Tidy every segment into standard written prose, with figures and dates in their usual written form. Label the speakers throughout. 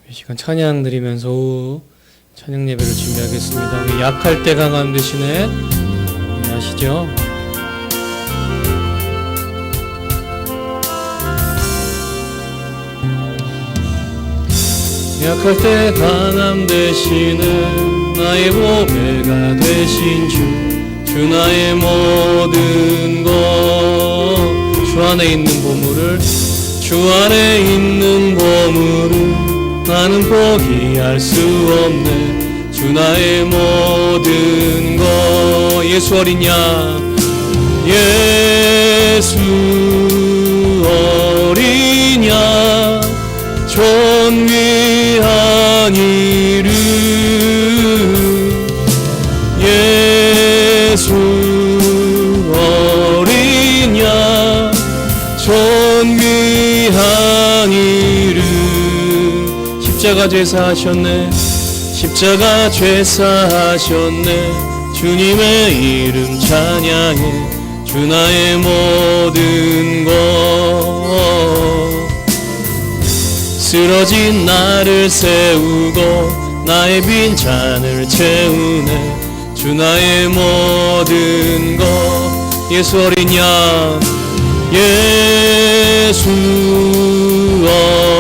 Speaker 1: 이 시간 찬양 드리면서 후 찬양 예배를 준비하겠습니다. 우리 약할 때 강함 대신에 아시죠? 약할 때 강함 대신에 나의 보배가 되신 주 나의 모든 것 주 안에 있는 보물을 주 안에 있는 보물을 나는 포기할 수 없네. 주 나의 모든 것 예수 어린 양 예수 어린 양 존귀한 이름 예수 어린 양 존귀한 이름 십자가 죄사하셨네. 십자가 죄사하셨네. 주님의 이름 찬양해. 주 나의 모든 것 쓰러진 나를 세우고 나의 빈잔을 채우네. 주 나의 모든 것 예수 어린 양 예수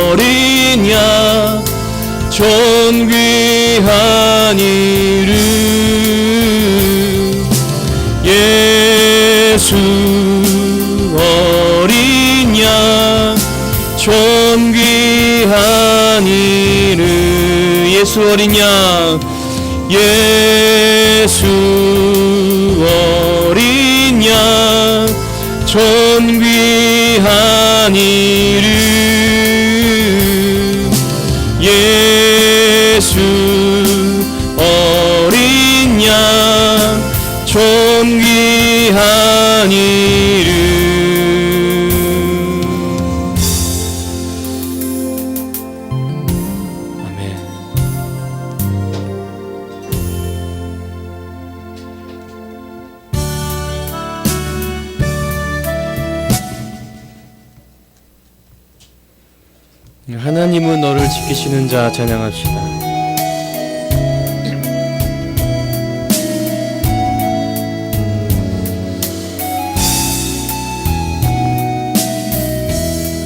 Speaker 1: 어린 양 존귀한 이름 예수 어린 양 존귀한 이름 예수 어린 양 예수 어린 양 존귀한 이름 예수 어린 양 존귀한 이름 아멘. 하나님은 너를 지키시는 자 찬양합시다.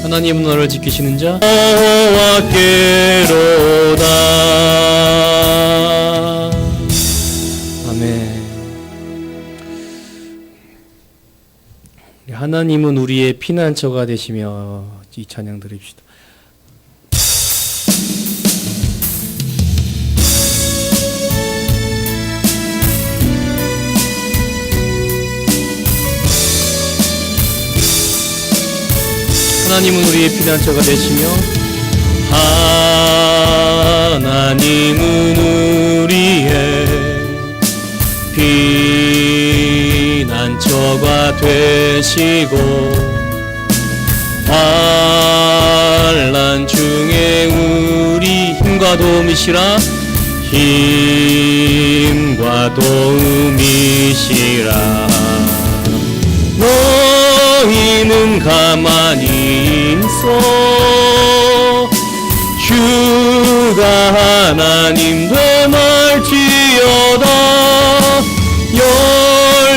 Speaker 1: 하나님은 너를 지키시는 자 여호와께로다. 아멘. 하나님은 우리의 피난처가 되시며 이 찬양 드립시다. 하나님은 우리의 피난처가 되시며 하나님은 우리의 피난처가 되시고 환난 중에 우리 힘과 도움이시라 힘과 도움이시라 너희는 가만히 있어 주가 하나님 되말지어다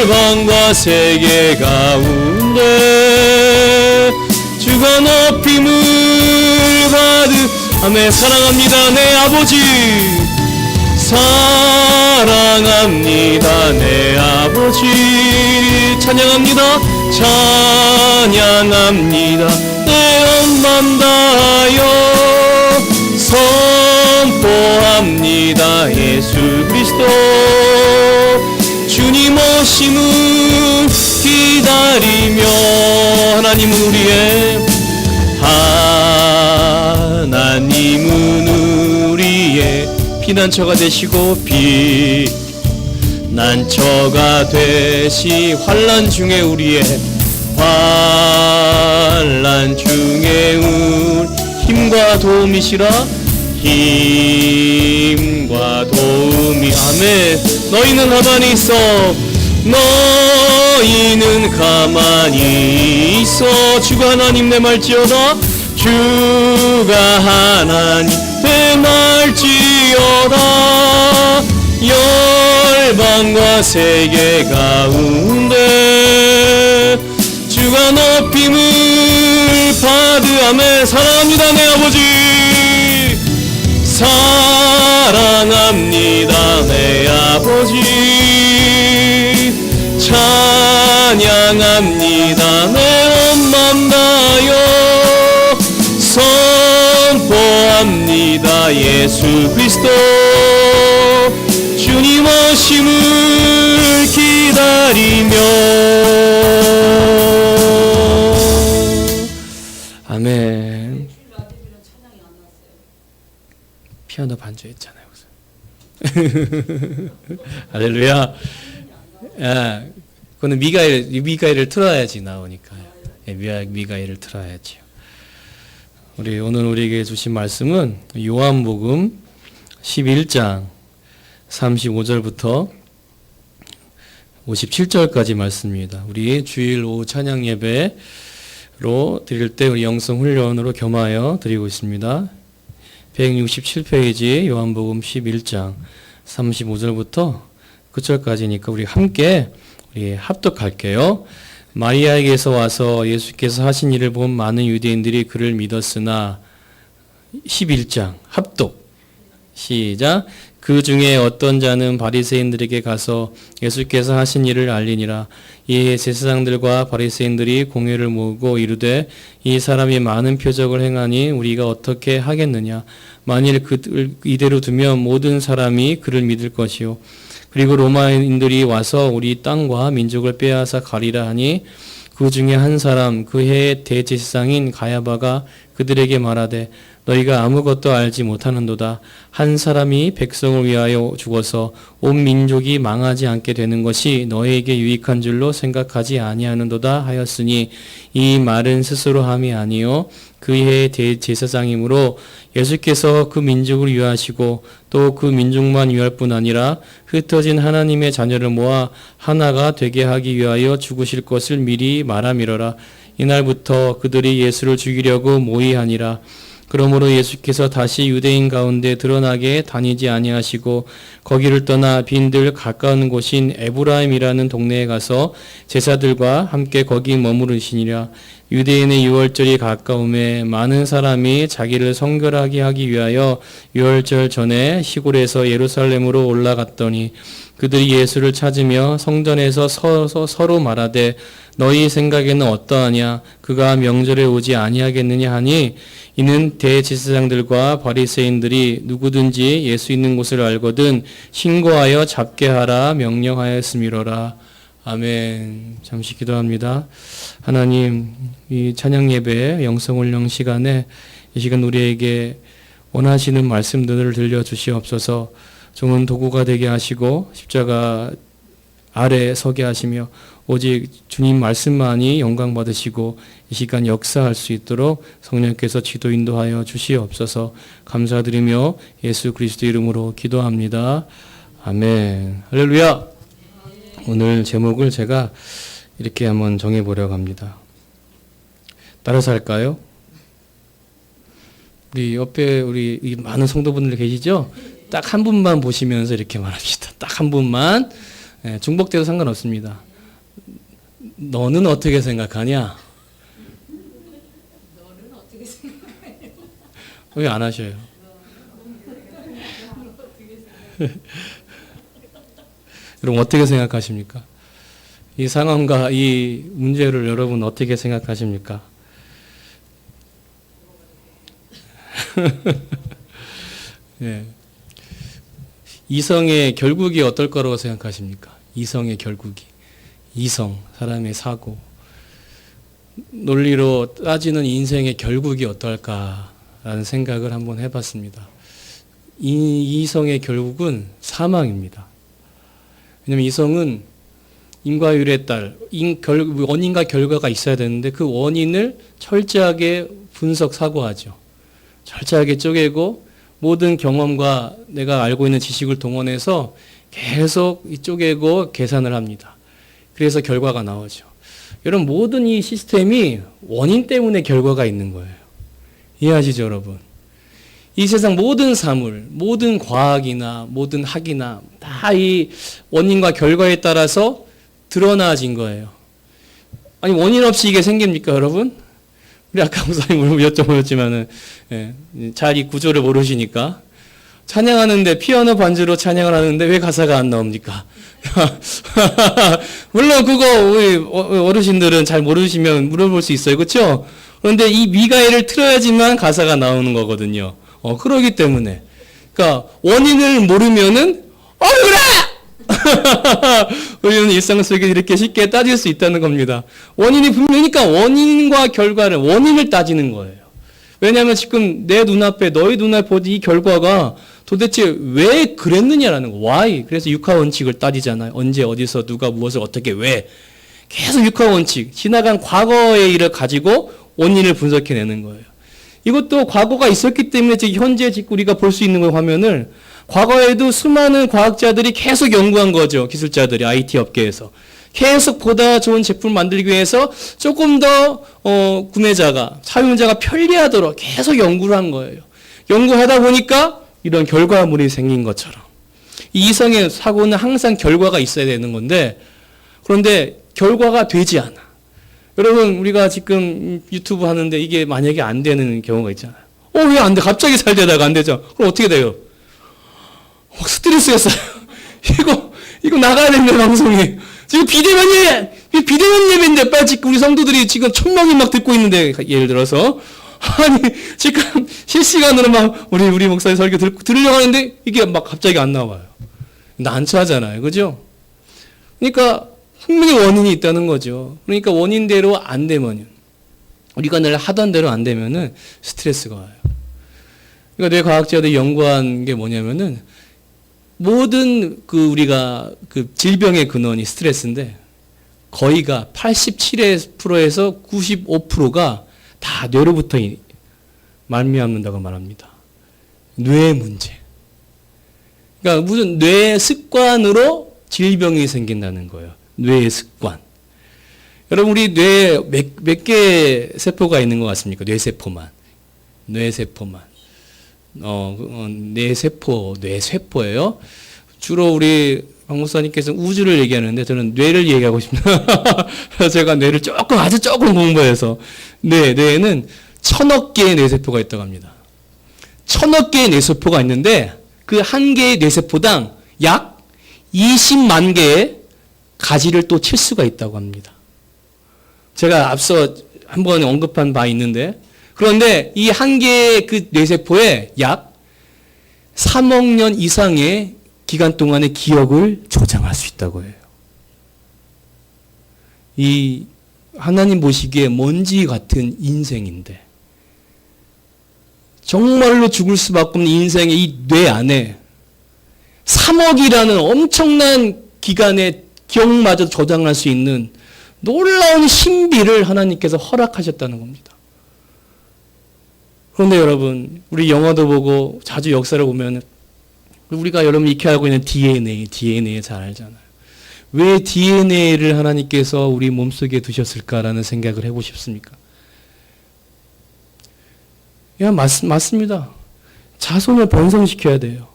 Speaker 1: 열방과 세계 가운데 주가 높임을 받으 아멘. 사랑합니다 내 아버지 사랑합니다 내 아버지 찬양합니다 찬양합니다 내 엄만 다하여 선포합니다 예수 그리스도 주님 오심을 기다리며 하나님은 우리의 피난처가 되시고 피난처가 되시 환난 중에 우리의 환난 중에 우리 힘과 도움이시라 힘과 도움이 아멘. 너희는 가만히 있어 너희는 가만히 있어 주가 하나님 내 말지어다 주가 하나님 행할지어다. 열방과 세계 가운데 주가 높임을 받으아멘. 사랑합니다 내 아버지, 사랑합니다 내 아버지, 찬양합니다 내 온 맘 다하여, 선포합니다 예수 그리스도 주님 오심을 기다리며. 아멘. 피아노 반주했잖아요. 할렐루야. 아, 그거는 미가엘을 틀어야지 나오니까. 미가엘을 틀어야지요. 오늘 우리에게 주신 말씀은 요한복음 11장 35절부터 57절까지 말씀입니다. 우리 주일 오후 찬양 예배로 드릴 때 우리 영성 훈련으로 겸하여 드리고 있습니다. 167페이지 요한복음 11장 35절부터 9절까지니까 우리 함께 합독할게요. 마리아에게서 와서 예수께서 하신 일을 본 많은 유대인들이 그를 믿었으나 11장 합독 시작. 그 중에 어떤 자는 바리새인들에게 가서 예수께서 하신 일을 알리니라. 이에 제사장들과 바리새인들이 공회를 모으고 이르되 이 사람이 많은 표적을 행하니 우리가 어떻게 하겠느냐. 만일 그를 이대로 두면 모든 사람이 그를 믿을 것이요. 그리고 로마인들이 와서 우리 땅과 민족을 빼앗아 가리라 하니 그 중에 한 사람 그 해의 대제사장인 가야바가 그들에게 말하되 너희가 아무것도 알지 못하는도다. 한 사람이 백성을 위하여 죽어서 온 민족이 망하지 않게 되는 것이 너희에게 유익한 줄로 생각하지 아니하는도다 하였으니 이 말은 스스로 함이 아니요 그 해의 대제사장이므로 예수께서 그 민족을 위하시고 또 그 민족만 위할 뿐 아니라 흩어진 하나님의 자녀를 모아 하나가 되게 하기 위하여 죽으실 것을 미리 말함이러라. 이날부터 그들이 예수를 죽이려고 모의하니라. 그러므로 예수께서 다시 유대인 가운데 드러나게 다니지 아니하시고 거기를 떠나 빈들 가까운 곳인 에브라임이라는 동네에 가서 제사들과 함께 거기 머무르시니라. 유대인의 유월절이 가까움에 많은 사람이 자기를 성결하게 하기 위하여 유월절 전에 시골에서 예루살렘으로 올라갔더니 그들이 예수를 찾으며 성전에서 서로 말하되 너희 생각에는 어떠하냐. 그가 명절에 오지 아니하겠느냐 하니 이는 대제사장들과 바리새인들이 누구든지 예수 있는 곳을 알거든 신고하여 잡게 하라 명령하였음이로라. 아멘. 잠시 기도합니다. 하나님, 이 찬양 예배 영성훈련 시간에 이 시간 우리에게 원하시는 말씀들을 들려주시옵소서. 좋은 도구가 되게 하시고 십자가 아래 서게 하시며 오직 주님 말씀만이 영광 받으시고 이 시간 역사할 수 있도록 성령께서 지도 인도하여 주시옵소서. 감사드리며 예수 그리스도 이름으로 기도합니다. 아멘. 할렐루야. 오늘 제목을 제가 이렇게 한번 정해보려고 합니다. 따라서 할까요? 우리 옆에 우리 많은 성도분들 계시죠? 딱 한 분만 보시면서 이렇게 말합시다. 딱 한 분만. 네, 중복돼도 상관없습니다. 너는 어떻게 생각하냐? 너는 어떻게 생각하냐? 왜 안 하셔요? 여러분 어떻게 생각하십니까? 이 상황과 이 문제를 여러분 어떻게 생각하십니까? 예. 이성의 결국이 어떨 거라고 생각하십니까? 이성의 결국이. 이성, 사람의 사고. 논리로 따지는 인생의 결국이 어떨까라는 생각을 한번 해봤습니다. 이성의 결국은 사망입니다. 왜냐하면 이성은 인과율에 딸, 원인과 결과가 있어야 되는데 그 원인을 철저하게 분석 사고하죠. 철저하게 쪼개고 모든 경험과 내가 알고 있는 지식을 동원해서 계속 쪼개고 계산을 합니다. 그래서 결과가 나오죠. 여러분 모든 이 시스템이 원인 때문에 결과가 있는 거예요. 이해하시죠 여러분? 이 세상 모든 사물, 모든 과학이나 모든 학이나 다 이 원인과 결과에 따라서 드러나진 거예요. 아니 원인 없이 이게 생깁니까, 여러분? 우리 아까 목사님 여쭤보셨지만은 잘 이 구조를 모르시니까 찬양하는데 피아노 반주로 찬양을 하는데 왜 가사가 안 나옵니까? 물론 그거 우리 어르신들은 잘 모르시면 물어볼 수 있어요, 그렇죠? 그런데 이 미가엘을 틀어야지만 가사가 나오는 거거든요. 그러기 때문에 그러니까 원인을 모르면은 그래! 우리는 일상 속에 이렇게 쉽게 따질 수 있다는 겁니다. 원인이 분명히니까 원인과 결과를 원인을 따지는 거예요. 왜냐하면 지금 내 눈앞에 너희 눈앞에 보던 이 결과가 도대체 왜 그랬느냐라는 거. why. 그래서 육하원칙을 따지잖아요. 언제 어디서 누가 무엇을 어떻게 왜. 계속 육하원칙. 지나간 과거의 일을 가지고 원인을 분석해내는 거예요. 이것도 과거가 있었기 때문에 지금 현재 우리가 볼 수 있는 걸 화면을 과거에도 수많은 과학자들이 계속 연구한 거죠. 기술자들이 IT 업계에서. 계속 보다 좋은 제품을 만들기 위해서 조금 더 구매자가, 사용자가 편리하도록 계속 연구를 한 거예요. 연구하다 보니까 이런 결과물이 생긴 것처럼. 이 이성의 사고는 항상 결과가 있어야 되는 건데 그런데 결과가 되지 않아. 여러분 우리가 지금 유튜브 하는데 이게 만약에 안 되는 경우가 있잖아요. 왜 안 돼? 갑자기 잘 되다가 안 되죠. 그럼 어떻게 돼요? 스트레스가 쌓여요. 이거 나가야 되는데 방송이. 지금 비대면 예배인데 빨리 지금 우리 성도들이 지금 1000명이 막 듣고 있는데 예를 들어서 아니 지금 실시간으로 막 우리 목사님 설교 들으려고 하는데 이게 막 갑자기 안 나와요. 난처하잖아요. 그죠? 그러니까 분명히 원인이 있다는 거죠. 그러니까 원인대로 안 되면 우리가 늘 하던 대로 안 되면은 스트레스가 와요. 그러니까 뇌과학자들이 연구한 게 뭐냐면은 모든 우리가 질병의 근원이 스트레스인데 거의가 87%에서 95%가 다 뇌로부터 말미암는다고 말합니다. 뇌 문제. 그러니까 무슨 뇌 습관으로 질병이 생긴다는 거예요. 뇌의 습관. 여러분 우리 뇌에 몇 개 세포가 있는 것 같습니까? 뇌세포만. 뇌세포예요. 주로 우리 박 목사님께서 우주를 얘기하는데 저는 뇌를 얘기하고 싶습니다. 제가 뇌를 아주 조금 공부해서 뇌에는 1000억 개의 뇌세포가 있다고 합니다. 1000억 개의 뇌세포가 있는데 그 한 개의 뇌세포당 약 20만 개의 가지를 또 칠 수가 있다고 합니다. 제가 앞서 한번 언급한 바 있는데 그런데 이 한 개의 그 뇌세포에 약 3억 년 이상의 기간 동안의 기억을 저장할 수 있다고 해요. 이 하나님 보시기에 먼지 같은 인생인데 정말로 죽을 수밖에 없는 인생의 이 뇌 안에 3억이라는 엄청난 기간의 기억마저 저장할 수 있는 놀라운 신비를 하나님께서 허락하셨다는 겁니다. 그런데 여러분, 우리 영화도 보고 자주 역사를 보면 우리가 여러분 익히 알고 있는 DNA 잘 알잖아요. 왜 DNA를 하나님께서 우리 몸속에 두셨을까라는 생각을 해보십습니까? 맞습니다. 자손을 번성시켜야 돼요.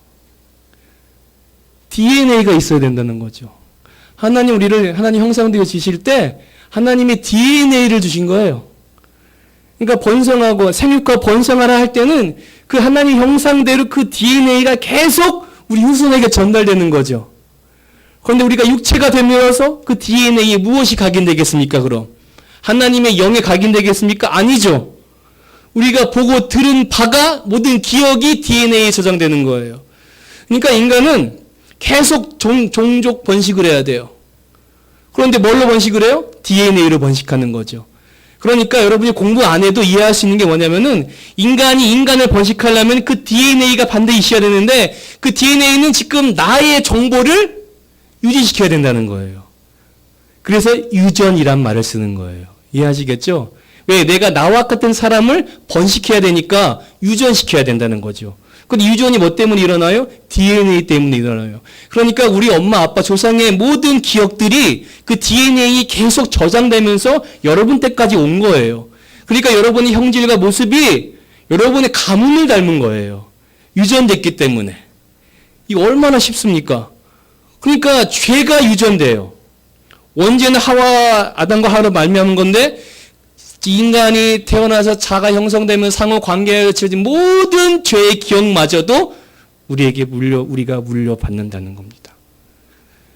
Speaker 1: DNA가 있어야 된다는 거죠. 하나님 우리를 하나님 형상대로 지실 때 하나님의 DNA를 주신 거예요. 그러니까 번성하고 생육과 번성하라 할 때는 그 하나님 형상대로 그 DNA가 계속 우리 후손에게 전달되는 거죠. 그런데 우리가 육체가 되면서 그 DNA에 무엇이 각인되겠습니까, 그럼? 하나님의 영에 각인되겠습니까? 아니죠. 우리가 보고 들은 바가 모든 기억이 DNA에 저장되는 거예요. 그러니까 인간은 계속 종족 번식을 해야 돼요. 그런데 뭘로 번식을 해요? DNA로 번식하는 거죠. 그러니까 여러분이 공부 안 해도 이해할 수 있는 게 뭐냐면은 인간이 인간을 번식하려면 그 DNA가 반드시 있어야 되는데 그 DNA는 지금 나의 정보를 유지시켜야 된다는 거예요. 그래서 유전이란 말을 쓰는 거예요. 이해하시겠죠? 왜? 내가 나와 같은 사람을 번식해야 되니까 유전시켜야 된다는 거죠. 근데 유전이 뭐 때문에 일어나요? DNA 때문에 일어나요. 그러니까 우리 엄마, 아빠, 조상의 모든 기억들이 그 DNA에 계속 저장되면서 여러분 때까지 온 거예요. 그러니까 여러분의 형질과 모습이 여러분의 가문을 닮은 거예요. 유전됐기 때문에. 이거 얼마나 쉽습니까? 그러니까 죄가 유전돼요. 언제는 아담과 하와로 말미암은 건데 인간이 태어나서 자가 형성되면 상호 관계에 그쳐진 모든 죄의 기억마저도 우리가 물려받는다는 겁니다.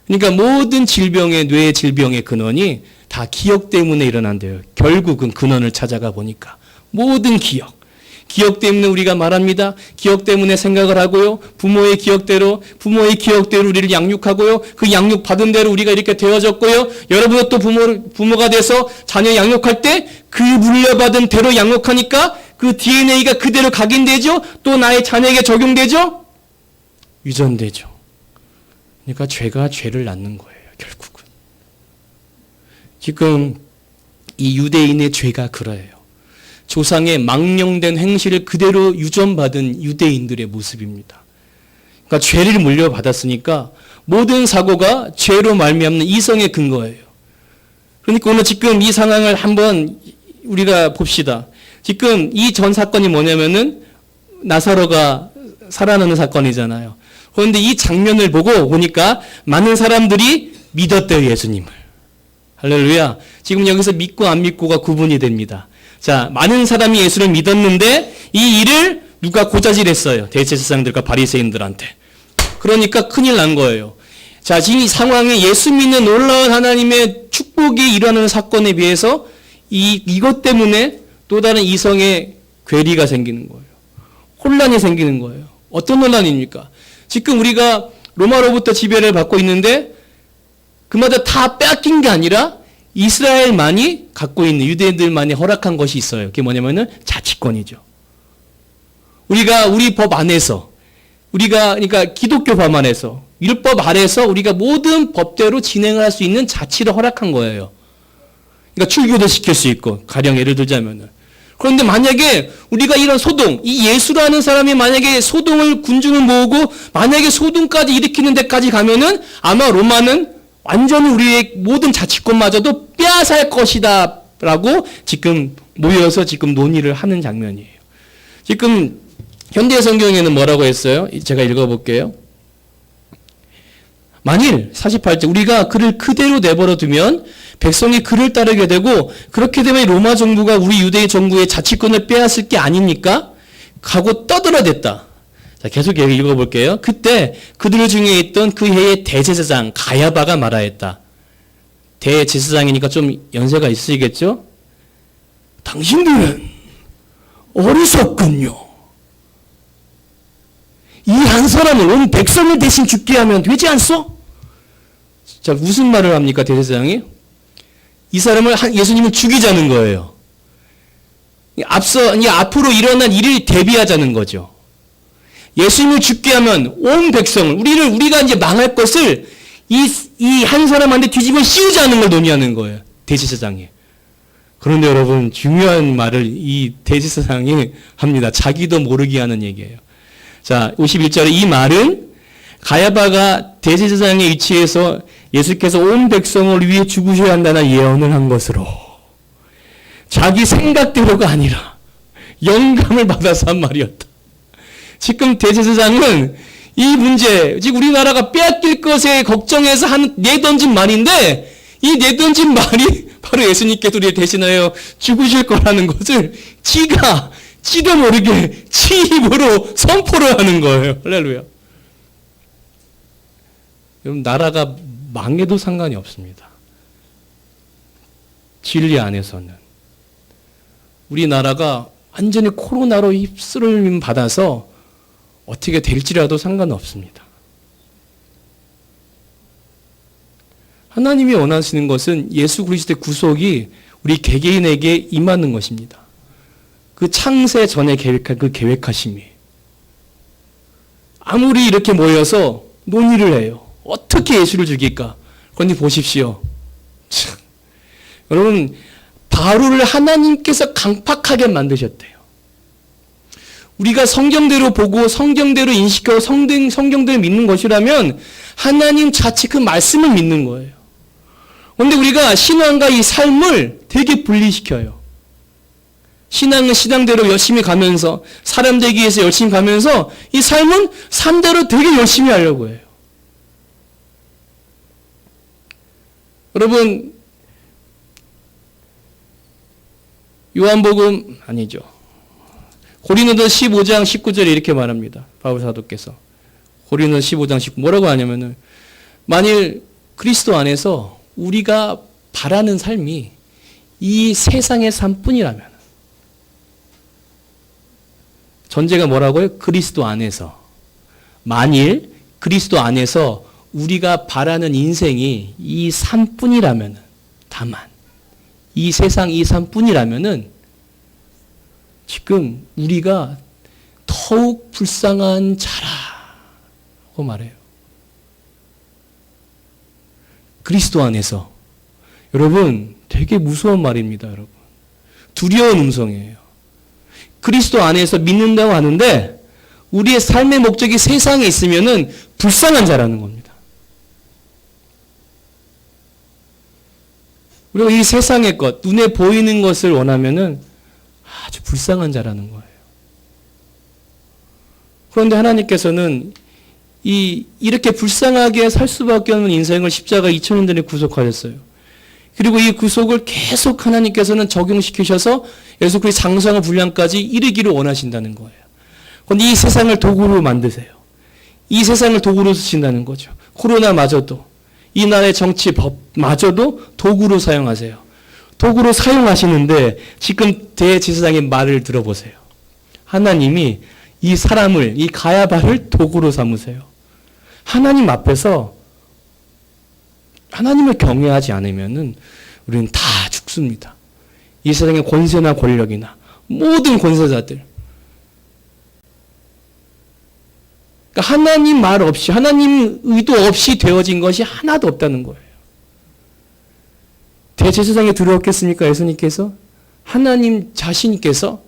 Speaker 1: 그러니까 모든 뇌의 질병의 근원이 다 기억 때문에 일어난대요. 결국은 근원을 찾아가 보니까 모든 기억 때문에 우리가 말합니다. 기억 때문에 생각을 하고요. 부모의 기억대로 우리를 양육하고요. 그 양육 받은 대로 우리가 이렇게 되어졌고요. 여러분도 또 부모가 돼서 자녀 양육할 때 그 물려받은 대로 양육하니까 그 DNA가 그대로 각인되죠. 또 나의 자녀에게 적용되죠. 유전되죠. 그러니까 죄가 죄를 낳는 거예요. 결국은. 지금 이 유대인의 죄가 그래요. 조상의 망령된 행실을 그대로 유전받은 유대인들의 모습입니다. 그러니까 죄를 물려받았으니까 모든 사고가 죄로 말미암는 이성의 근거예요. 그러니까 오늘 지금 이 상황을 한번 우리가 봅시다. 지금 이 전 사건이 뭐냐면은 나사로가 살아나는 사건이잖아요. 그런데 이 장면을 보니까 많은 사람들이 믿었대요, 예수님을. 할렐루야. 지금 여기서 믿고 안 믿고가 구분이 됩니다. 자, 많은 사람이 예수를 믿었는데 이 일을 누가 고자질했어요. 대제사장들과 바리새인들한테. 그러니까 큰일 난 거예요. 자, 지금 이 상황에 예수 믿는 놀라운 하나님의 축복이 일어나는 사건에 비해서 이것 때문에 또 다른 이성의 괴리가 생기는 거예요. 혼란이 생기는 거예요. 어떤 혼란입니까? 지금 우리가 로마로부터 지배를 받고 있는데 그마다 다 빼앗긴 게 아니라 이스라엘만이 갖고 있는 유대인들만이 허락한 것이 있어요. 그게 뭐냐면은 자치권이죠. 우리 법 안에서 그러니까 기독교 법 안에서 율법 아래서 우리가 모든 법대로 진행을 할 수 있는 자치를 허락한 거예요. 그러니까 출교도 시킬 수 있고 가령 예를 들자면은 그런데 만약에 우리가 이런 소동, 이 예수라는 사람이 만약에 군중을 모으고 만약에 소동까지 일으키는 데까지 가면은 아마 로마는 완전히 우리의 모든 자치권마저도 빼앗을 것이다 라고 지금 모여서 지금 논의를 하는 장면이에요. 지금 현대 성경에는 뭐라고 했어요? 제가 읽어볼게요. 만일 48절 우리가 그를 그대로 내버려 두면 백성이 그를 따르게 되고 그렇게 되면 로마 정부가 우리 유대의 정부의 자치권을 빼앗을 게 아닙니까? 하고 떠들어댔다. 자, 계속 읽어볼게요. 그때 그들 중에 있던 그 해의 대제사장 가야바가 말하였다. 대제사장이니까 좀 연세가 있으시겠죠? 당신들은 어리석군요. 이 한 사람을 온 백성을 대신 죽게 하면 되지 않소? 자, 무슨 말을 합니까, 대제사장이? 이 사람을 예수님을 죽이자는 거예요. 앞으로 일어난 일을 대비하자는 거죠. 예수님을 죽게 하면 온 백성을 우리가 이제 망할 것을 이 한 사람한테 뒤집어 씌우자는 걸 논의하는 거예요. 대제사장이. 그런데 여러분 중요한 말을 이 대제사장이 합니다. 자기도 모르게 하는 얘기예요. 자, 51절에 이 말은 가야바가 대제사장의 위치에서 예수께서 온 백성을 위해 죽으셔야 한다는 예언을 한 것으로 자기 생각대로가 아니라 영감을 받아서 한 말이었다. 지금 대제사장은 이 문제, 즉 우리나라가 빼앗길 것에 걱정해서 내던진 말인데 이 내던진 말이 바로 예수님께서 우리를 대신하여 죽으실 거라는 것을 지도 모르게 지 입으로 선포를 하는 거예요. 할렐루야. 여러분 나라가 망해도 상관이 없습니다. 진리 안에서는. 우리나라가 완전히 코로나로 휩쓸림 받아서 어떻게 될지라도 상관없습니다. 하나님이 원하시는 것은 예수 그리스도의 구속이 우리 개개인에게 임하는 것입니다. 그 창세 전에 계획한 그 계획하심이. 아무리 이렇게 모여서 논의를 해요. 어떻게 예수를 죽일까? 그런데 보십시오. 참. 여러분, 바로를 하나님께서 강팍하게 만드셨대요. 우리가 성경대로 보고 성경대로 인식하고 성경대로 믿는 것이라면 하나님 자체 그 말씀을 믿는 거예요. 그런데 우리가 신앙과 이 삶을 되게 분리시켜요. 신앙은 신앙대로 열심히 가면서 사람 되기 위해서 열심히 가면서 이 삶은 삶대로 되게 열심히 하려고 해요. 여러분 요한복음 아니죠. 고린도서 15장 19절에 이렇게 말합니다. 바울 사도께서 고린도서 15장 19 뭐라고 하냐면은 만일 그리스도 안에서 우리가 바라는 삶이 이 세상의 삶뿐이라면 전제가 뭐라고요? 그리스도 안에서 만일 그리스도 안에서 우리가 바라는 인생이 이 삶뿐이라면 다만 이 세상 이 삶뿐이라면은 지금 우리가 더욱 불쌍한 자라고 말해요. 그리스도 안에서 여러분 되게 무서운 말입니다. 여러분 두려운 음성이에요. 그리스도 안에서 믿는다고 하는데 우리의 삶의 목적이 세상에 있으면은 불쌍한 자라는 겁니다. 우리가 이 세상의 것, 눈에 보이는 것을 원하면은 아주 불쌍한 자라는 거예요. 그런데 하나님께서는 이렇게 불쌍하게 살 수밖에 없는 인생을 십자가 2000년 전에 구속하셨어요. 그리고 이 구속을 계속 하나님께서는 적용시키셔서 예수 그리스도의 장성한 분량까지 이르기를 원하신다는 거예요. 그런데 이 세상을 도구로 만드세요. 이 세상을 도구로 쓰신다는 거죠. 코로나마저도 이 나라의 정치 법마저도 도구로 사용하세요. 도구로 사용하시는데 지금 대제사장의 말을 들어보세요. 하나님이 이 사람을, 이 가야바를 도구로 삼으세요. 하나님 앞에서 하나님을 경외하지 않으면은 우리는 다 죽습니다. 이 세상의 권세나 권력이나 모든 권세자들. 그러니까 하나님 말 없이, 하나님 의도 없이 되어진 것이 하나도 없다는 거예요. 대제사장에 두려웠겠습니까? 예수님께서? 하나님 자신께서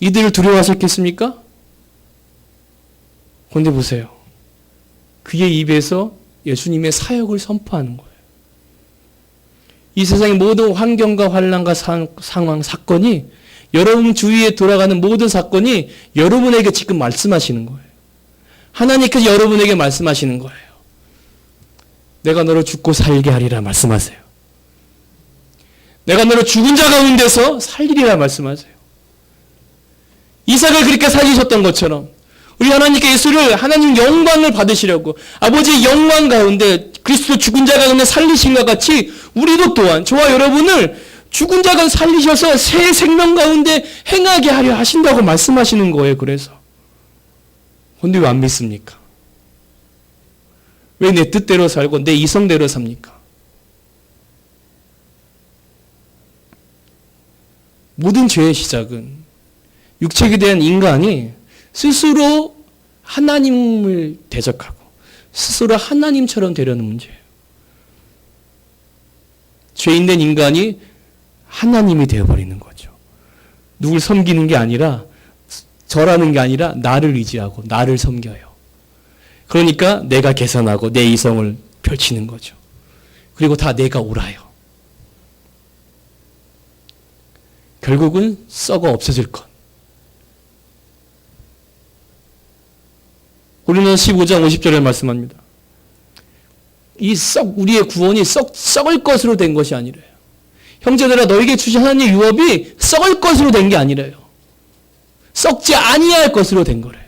Speaker 1: 이들을 두려워하셨겠습니까? 그런데 보세요. 그의 입에서 예수님의 사역을 선포하는 거예요. 이 세상의 모든 환경과 환난과 상황, 사건이 여러분 주위에 돌아가는 모든 사건이 여러분에게 지금 말씀하시는 거예요. 하나님께서 여러분에게 말씀하시는 거예요. 내가 너를 죽고 살게 하리라 말씀하세요. 내가 너를 죽은 자 가운데서 살리리라 말씀하세요. 이삭을 그렇게 살리셨던 것처럼 우리 하나님께 예수를 하나님 영광을 받으시려고 아버지의 영광 가운데 그리스도 죽은 자 가운데 살리신 것 같이 우리도 또한 저와 여러분을 죽은 자 가운데 살리셔서 새 생명 가운데 행하게 하려 하신다고 말씀하시는 거예요. 그래서 그런데 왜 안 믿습니까? 왜 내 뜻대로 살고 내 이성대로 삽니까? 모든 죄의 시작은 육체에 대한 인간이 스스로 하나님을 대적하고 스스로 하나님처럼 되려는 문제예요. 죄인된 인간이 하나님이 되어버리는 거죠. 누굴 섬기는 게 아니라 절하는 게 아니라 나를 의지하고 나를 섬겨요. 그러니까 내가 계산하고 내 이성을 펼치는 거죠. 그리고 다 내가 옳아요. 결국은 썩어 없어질 것. 우리는 15장 50절에 말씀합니다. 우리의 구원이 썩을 것으로 된 것이 아니래요. 형제들아 너에게 주신 하나님의 유업이 썩을 것으로 된 게 아니래요. 썩지 아니할 것으로 된 거래요.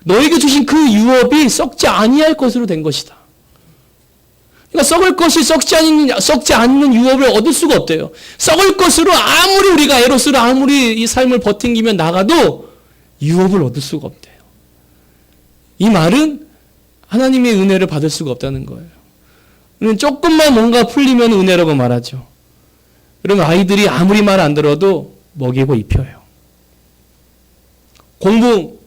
Speaker 1: 너에게 주신 그 유업이 썩지 아니할 것으로 된 것이다. 그러니까 썩을 것이 썩지 않는 유업을 얻을 수가 없대요. 썩을 것으로 아무리 우리가 에로스로 아무리 이 삶을 버팅기며 나가도 유업을 얻을 수가 없대요. 이 말은 하나님의 은혜를 받을 수가 없다는 거예요. 우리는 조금만 뭔가 풀리면 은혜라고 말하죠. 그러면 아이들이 아무리 말 안 들어도 먹이고 입혀요. 공부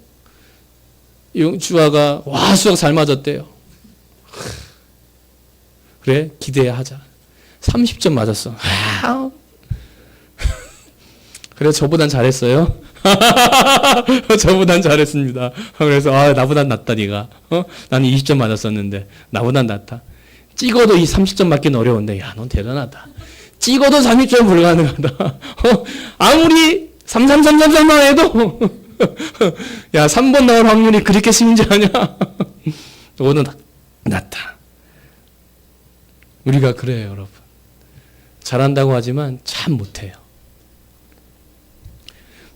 Speaker 1: 주아가 와 수학 잘 맞았대요. 그래 기대하자. 30점 맞았어. 그래 저보단 잘했어요. 저보단 잘했습니다. 그래서 나보단 낫다 네가. 나는 20점 맞았었는데 나보단 낫다. 찍어도 이 30점 맞기는 어려운데 야 넌 대단하다. 찍어도 30점 불가능하다. 아무리 33333만 해도 야 3번 나올 확률이 그렇게 승자냐? 너는 낮다. 우리가 그래요, 여러분. 잘한다고 하지만 참 못해요.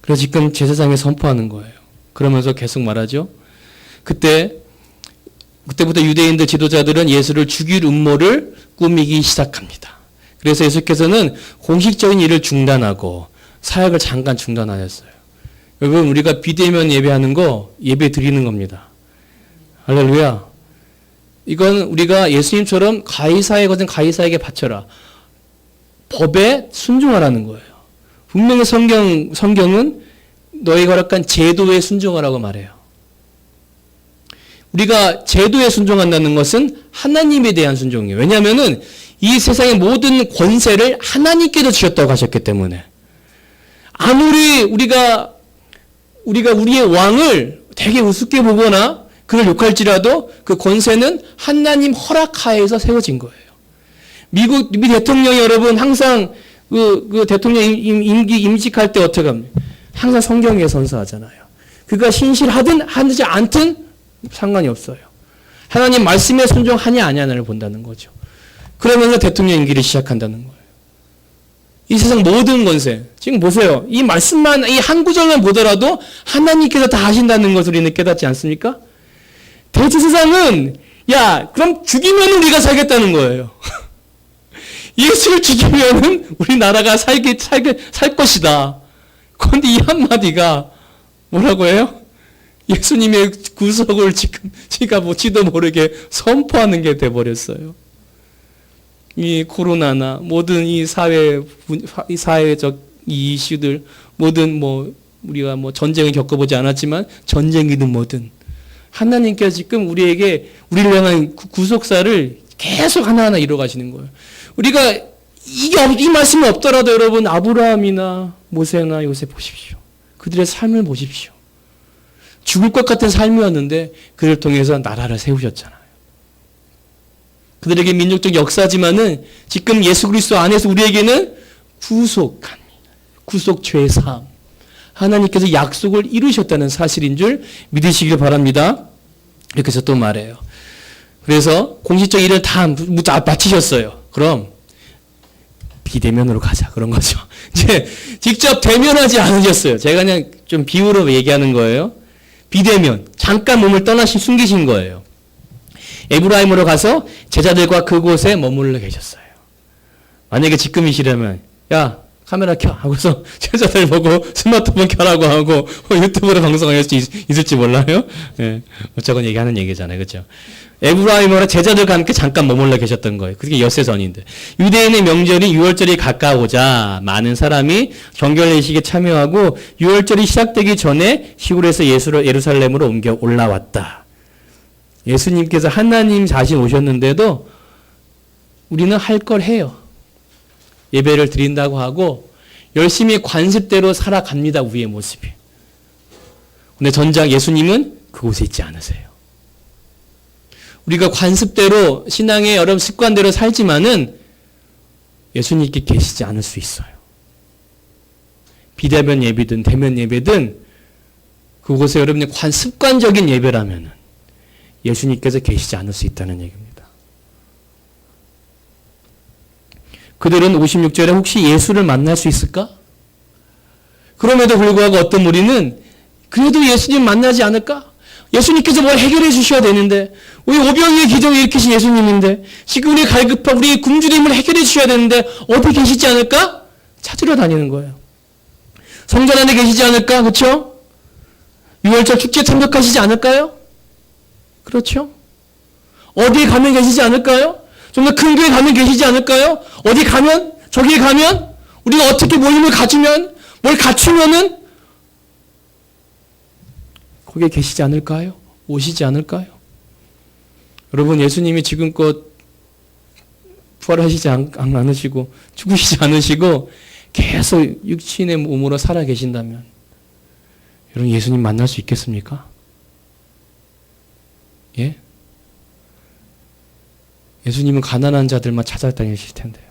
Speaker 1: 그래서 지금 제사장에 선포하는 거예요. 그러면서 계속 말하죠. 그때부터 유대인들 지도자들은 예수를 죽일 음모를 꾸미기 시작합니다. 그래서 예수께서는 공식적인 일을 중단하고 사역을 잠깐 중단하셨어요. 여러분, 우리가 비대면 예배하는 거 예배 드리는 겁니다. 할렐루야. 이건 우리가 예수님처럼 가이사의 것은 가이사에게 바쳐라. 법에 순종하라는 거예요. 분명히 성경은 너희가 허락한 제도에 순종하라고 말해요. 우리가 제도에 순종한다는 것은 하나님에 대한 순종이에요. 왜냐하면은 이 세상의 모든 권세를 하나님께서 주셨다고 하셨기 때문에 아무리 우리가 우리의 왕을 되게 우습게 보거나 그를 욕할지라도 그 권세는 하나님 허락하에서 세워진 거예요. 미국 대통령이 여러분 항상 그 대통령 임직할 때 어떻게 합니까? 항상 성경에 선서하잖아요. 그가 신실하든 하지 않든 상관이 없어요. 하나님 말씀에 순종하냐 아냐를 본다는 거죠. 그러면서 대통령 임기를 시작한다는 거예요. 이 세상 모든 권세. 지금 보세요. 이 말씀만, 이 한 구절만 보더라도 하나님께서 다 하신다는 것을 우리는 깨닫지 않습니까? 대제사장은, 야, 그럼 죽이면 우리가 살겠다는 거예요. 예수를 죽이면은 우리나라가 살 것이다. 그런데 이 한마디가 뭐라고 해요? 예수님의 구속을 지금 지가 뭐지도 모르게 선포하는 게 돼버렸어요. 이 코로나나 모든 이 사회적 이 이슈들, 모든 우리가 전쟁을 겪어보지 않았지만 전쟁이든 뭐든 하나님께서 지금 우리를 향한 구속사를 계속 하나하나 이뤄가시는 거예요. 우리가 이 말씀이 없더라도 여러분 아브라함이나 모세나 요셉 보십시오. 그들의 삶을 보십시오. 죽을 것 같은 삶이었는데 그를 통해서 나라를 세우셨잖아요. 그들에게 민족적 역사지만은 지금 예수 그리스도 안에서 우리에게는 구속 죄사함, 하나님께서 약속을 이루셨다는 사실인 줄 믿으시길 바랍니다. 이렇게 해서 또 말해요. 그래서 공식적 일을 다 마치셨어요. 그럼 비대면으로 가자 그런 거죠. 이제 직접 대면하지 않으셨어요. 제가 그냥 좀 비유로 얘기하는 거예요. 비대면, 잠깐 몸을 숨기신 거예요. 에브라임으로 가서 제자들과 그곳에 머물러 계셨어요. 만약에 지금이시라면 야 카메라 켜 하고서 제자들 보고 스마트폰 켜라고 하고 유튜브로 방송할 수 있을지 몰라요. 예, 저건 얘기하는 얘기잖아요, 그렇죠? 에브라임으로 제자들과 함께 잠깐 머물러 계셨던 거예요. 그게 엿새 전인데 유대인의 명절이 유월절이 가까우자 많은 사람이 정결례식에 참여하고 유월절이 시작되기 전에 시골에서 예루살렘으로 옮겨 올라왔다. 예수님께서 하나님 자신 오셨는데도 우리는 할 걸 해요. 예배를 드린다고 하고 열심히 관습대로 살아갑니다. 우리의 모습이. 근데 전작 예수님은 그곳에 있지 않으세요. 우리가 관습대로 신앙의 여러 습관대로 살지만은 예수님께 계시지 않을 수 있어요. 비대면 예배든 대면 예배든 그곳에 여러분의 습관적인 예배라면은 예수님께서 계시지 않을 수 있다는 얘기입니다. 그들은 56절에 혹시 예수를 만날 수 있을까? 그럼에도 불구하고 어떤 무리는 그래도 예수님 만나지 않을까? 예수님께서 뭘 해결해 주셔야 되는데 우리 오병이의 기적을 일으키신 예수님인데 지금 우리 갈급한 우리 굶주림을 해결해 주셔야 되는데 어디 계시지 않을까? 찾으러 다니는 거예요. 성전 안에 계시지 않을까? 그렇죠? 유월절 축제 참석하시지 않을까요? 그렇죠? 어디에 가면 계시지 않을까요? 좀 더 큰 교회 가면 계시지 않을까요? 어디 가면? 저기에 가면? 우리가 어떻게 모임을 갖추면? 뭘 갖추면은? 거기에 계시지 않을까요? 오시지 않을까요? 여러분, 예수님이 지금껏 부활하시지 않으시고, 죽으시지 않으시고, 계속 육신의 몸으로 살아 계신다면, 여러분, 예수님 만날 수 있겠습니까? 예? 예수님은 가난한 자들만 찾아다니실 텐데요.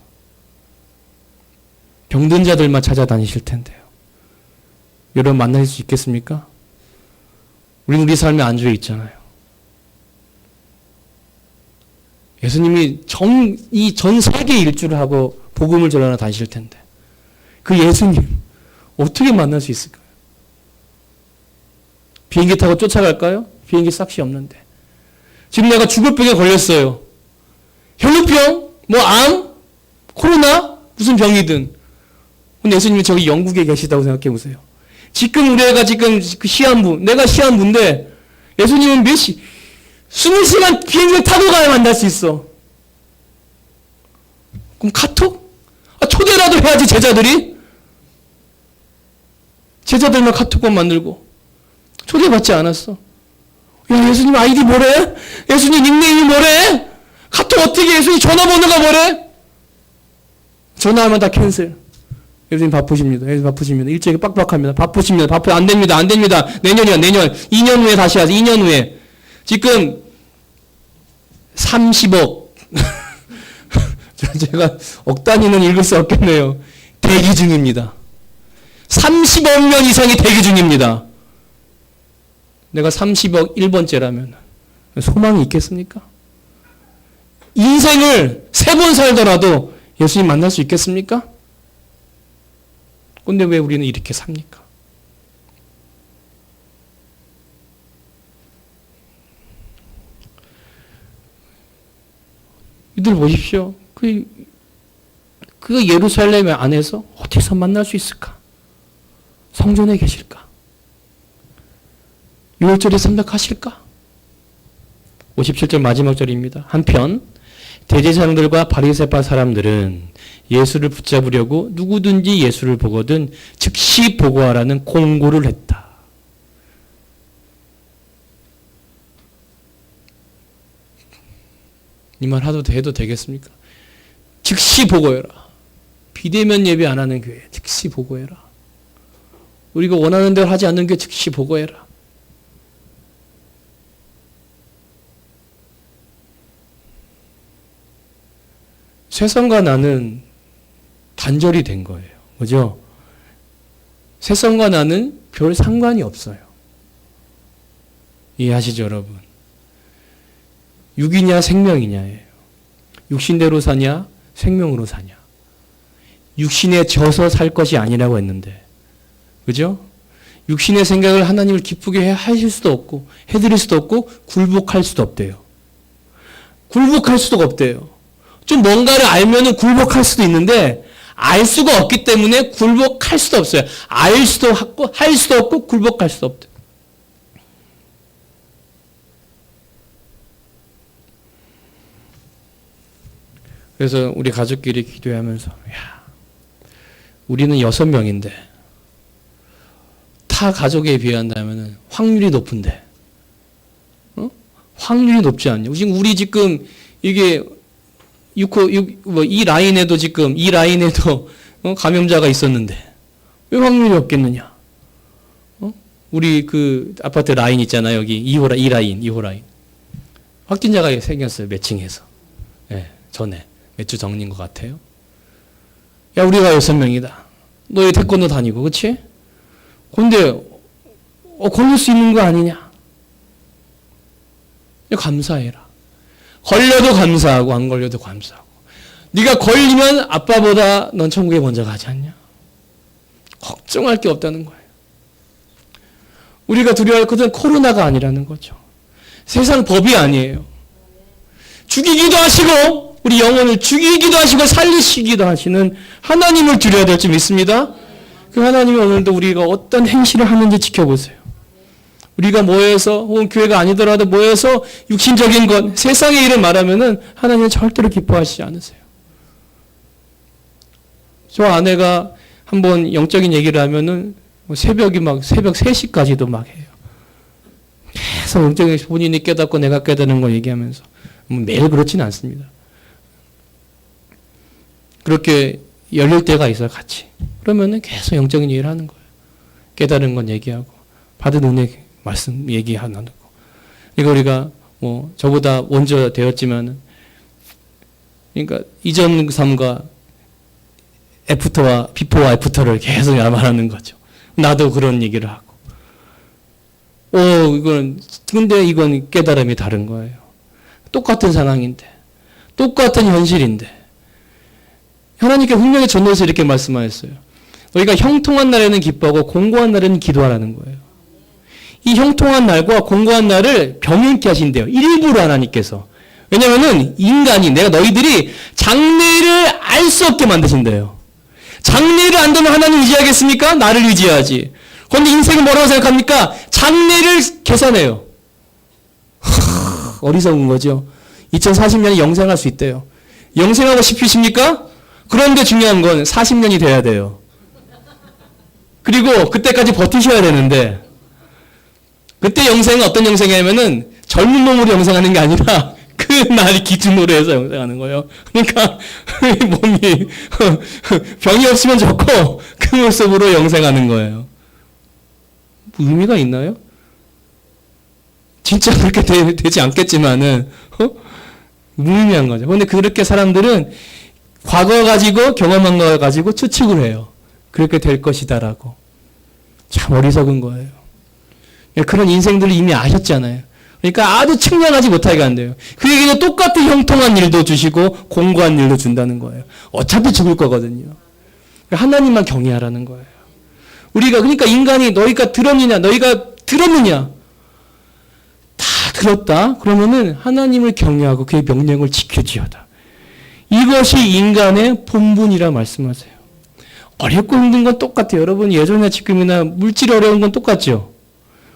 Speaker 1: 병든 자들만 찾아다니실 텐데요. 여러분 만날 수 있겠습니까? 우리는 우리 삶에 안주해 있잖아요. 예수님이 이 전 세계 일주를 하고 복음을 전하러 다니실 텐데 그 예수님 어떻게 만날 수 있을까요? 비행기 타고 쫓아갈까요? 비행기 싹시 없는데. 지금 내가 죽을 병에 걸렸어요. 혈루병, 암, 코로나, 무슨 병이든. 근데 예수님이 저기 영국에 계시다고 생각해 보세요. 지금 우리 애가 지금 그 시한부, 내가 시한부인데 예수님은 20시간 비행기를 타고 가야 만날 수 있어. 그럼 카톡? 초대라도 해야지 제자들이. 제자들만 카톡만 만들고 초대받지 않았어. 야, 예수님 아이디 뭐래? 예수님 닉네임이 뭐래? 카톡 어떻게 예수님 전화번호가 뭐래? 전화하면 다 캔슬. 예수님 바쁘십니다. 예수님 바쁘십니다. 일정이 빡빡합니다. 바쁘십니다. 안 됩니다. 안 됩니다. 내년. 2년 후에 다시 하세요. 2년 후에. 지금 30억. 제가 억 단위는 읽을 수 없겠네요. 대기 중입니다. 30억 명 이상이 대기 중입니다. 내가 30억 1번째라면 소망이 있겠습니까? 인생을 3번 살더라도 예수님 만날 수 있겠습니까? 근데 왜 우리는 이렇게 삽니까? 이들 보십시오. 그 예루살렘 안에서 어디서 만날 수 있을까? 성전에 계실까? 6월절에 참석하실까? 57절 마지막 절입니다. 한편 대제사장들과 바리새파 사람들은 예수를 붙잡으려고 누구든지 예수를 보거든 즉시 보고하라는 공고를 했다. 이 말 해도 되겠습니까? 즉시 보고해라. 비대면 예배 안 하는 교회 즉시 보고해라. 우리가 원하는 대로 하지 않는 교회 즉시 보고해라. 세상과 나는 단절이 된 거예요. 그죠? 세상과 나는 별 상관이 없어요. 이해하시죠, 여러분? 육이냐 생명이냐예요. 육신대로 사냐 생명으로 사냐. 육신에 져서 살 것이 아니라고 했는데, 그죠? 육신의 생각을 하나님을 기쁘게 하실 수도 없고 해드릴 수도 없고 굴복할 수도 없대요. 굴복할 수도 없대요. 좀 뭔가를 알면은 굴복할 수도 있는데 알 수가 없기 때문에 굴복할 수도 없어요. 알 수도 없고 할 수도 없고 굴복할 수도 없대요. 그래서 우리 가족끼리 기도하면서 야, 우리는 6명인데 타 가족에 비한다면 확률이 높은데 확률이 높지 않냐. 지금 우리 지금 이게 이 라인에도 감염자가 있었는데 왜 확률이 없겠느냐. 우리 그 아파트 라인 있잖아요. 여기 2호 라인. 확진자가 생겼어요. 매칭해서. 예, 전에. 몇 주 전인 것 같아요. 야, 우리가 6명이다. 너희 태권도 다니고, 그치? 근데, 걸릴 수 있는 거 아니냐? 감사해라. 걸려도 감사하고, 안 걸려도 감사하고. 네가 걸리면 아빠보다 넌 천국에 먼저 가지 않냐? 걱정할 게 없다는 거예요. 우리가 두려워할 것은 코로나가 아니라는 거죠. 세상 법이 아니에요. 죽이기도 하시고, 우리 영혼을 죽이기도 하시고 살리시기도 하시는 하나님을 두려워야 될 줄 믿습니다. 그 하나님이 오늘도 우리가 어떤 행실을 하는지 지켜보세요. 우리가 모여서 혹은 교회가 아니더라도 모여서 육신적인 것, 세상의 일을 말하면은 하나님은 절대로 기뻐하시지 않으세요. 저 아내가 한번 영적인 얘기를 하면은 새벽 3시까지도 막 해요. 계속 영적인 본인이 깨닫고 내가 깨닫는 걸 얘기하면서 매일 그렇지는 않습니다. 그렇게 열릴 때가 있어요, 같이. 그러면은 계속 영적인 얘기를 하는 거예요. 깨달은 건 얘기하고, 받은 은혜 말씀 얘기하는 거. 그러니까 우리가 저보다 먼저 되었지만은, 그러니까 이전 삶과 애프터와 비포와 애프터를 계속 말하는 거죠. 나도 그런 얘기를 하고. 근데 이건 깨달음이 다른 거예요. 똑같은 상황인데, 똑같은 현실인데, 하나님께 분명히 전도에서 이렇게 말씀하셨어요. 너희가 형통한 날에는 기뻐하고 공고한 날에는 기도하라는 거예요. 이 형통한 날과 공고한 날을 병행케 하신대요. 일부러 하나님께서. 왜냐면은 인간이, 내가 너희들이 장래를 알 수 없게 만드신대요. 장래를 안다면 하나님 의지하겠습니까? 나를 의지하지. 그런데 인생은 뭐라고 생각합니까? 장래를 계산해요. 어리석은 거죠. 2040년에 영생할 수 있대요. 영생하고 싶으십니까? 그런데 중요한 건 40년이 돼야 돼요. 그리고 그때까지 버티셔야 되는데, 그때 영생은 어떤 영생이냐면은 젊은 몸으로 영생하는 게 아니라 그 날이 기준으로 해서 영생하는 거예요. 그러니까 몸이 병이 없으면 좋고 그 모습으로 영생하는 거예요. 의미가 있나요? 진짜 그렇게 되지 않겠지만은 무의미한 거죠. 그런데 그렇게 사람들은 과거 가지고 경험한 거 가지고 추측을 해요. 그렇게 될 것이다라고. 참 어리석은 거예요. 그런 인생들을 이미 아셨잖아요. 그러니까 아주 측량하지 못하게 한대요. 그 얘기는 똑같은 형통한 일도 주시고 공고한 일도 준다는 거예요. 어차피 죽을 거거든요. 하나님만 경외하라는 거예요. 우리가, 그러니까 인간이 너희가 들었느냐, 다 들었다. 그러면은 하나님을 경외하고 그의 명령을 지켜지어다. 이것이 인간의 본분이라 말씀하세요. 어렵고 힘든 건 똑같아요. 여러분 예전이나 지금이나 물질이 어려운 건 똑같죠.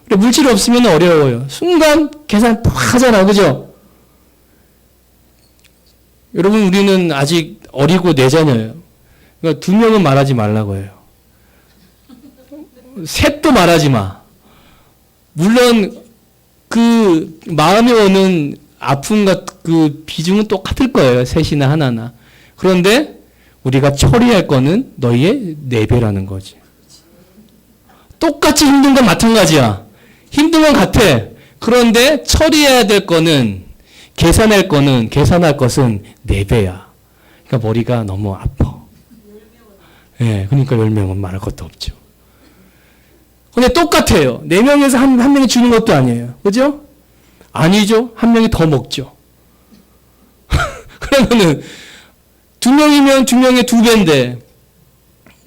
Speaker 1: 물질이 없으면 어려워요. 순간 계산 팍 하잖아. 그죠? 여러분 우리는 아직 어리고 내자녀예요. 그러니까 2명은 말하지 말라고 해요. 셋도 말하지 마. 물론 그 마음에 오는 아픔과 그 비중은 똑같을 거예요. 셋이나 하나나. 그런데 우리가 처리할 거는 너희의 4배라는 거지. 똑같이 힘든 건 마찬가지야. 힘든 건 같아. 그런데 처리해야 될 거는, 계산할 것은 4배야. 그러니까 머리가 너무 아파. 예, 그러니까 10명은 말할 것도 없죠. 근데 똑같아요. 4명에서 한 명이 주는 것도 아니에요. 그죠? 아니죠. 1명이 더 먹죠. 그러면은 2명이면 2명의 2배인데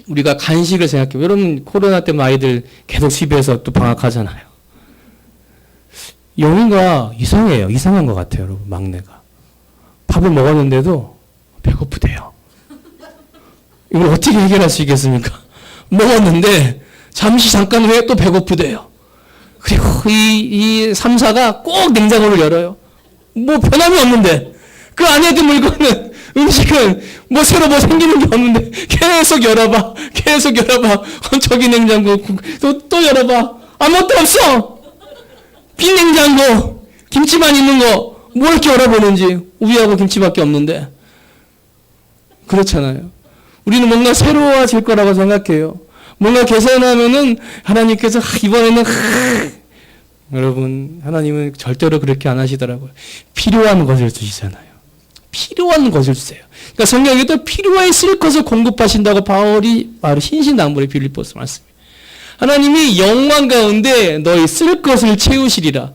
Speaker 1: 우리가 간식을 생각해요. 여러분 코로나 때문에 아이들 계속 집에서 또 방학하잖아요. 영희가 이상해요. 이상한 것 같아요. 여러분 막내가. 밥을 먹었는데도 배고프대요. 이걸 어떻게 해결할 수 있겠습니까? 먹었는데 잠깐 후에 또 배고프대요. 그리고 이 3사가 꼭 냉장고를 열어요. 뭐 변함이 없는데 그 안에 든 물건은 음식은 뭐 새로 뭐 생기는 게 없는데 계속 열어봐. 저기 냉장고 또 열어봐. 아무것도 없어. 빈 냉장고. 김치만 있는 거 뭐 이렇게 열어보는지. 우유하고 김치밖에 없는데. 그렇잖아요. 우리는 뭔가 새로워질 거라고 생각해요. 뭔가 계산하면은 하나님께서 이번에는 여러분 하나님은 절대로 그렇게 안 하시더라고요. 필요한 것을 주시잖아요. 필요한 것을 주세요. 그러니까 성경에도 필요에 쓸 것을 공급하신다고 바울이 바로 신신당부의 빌립보서 말씀입니다. 하나님이 영광 가운데 너희 쓸 것을 채우시리라.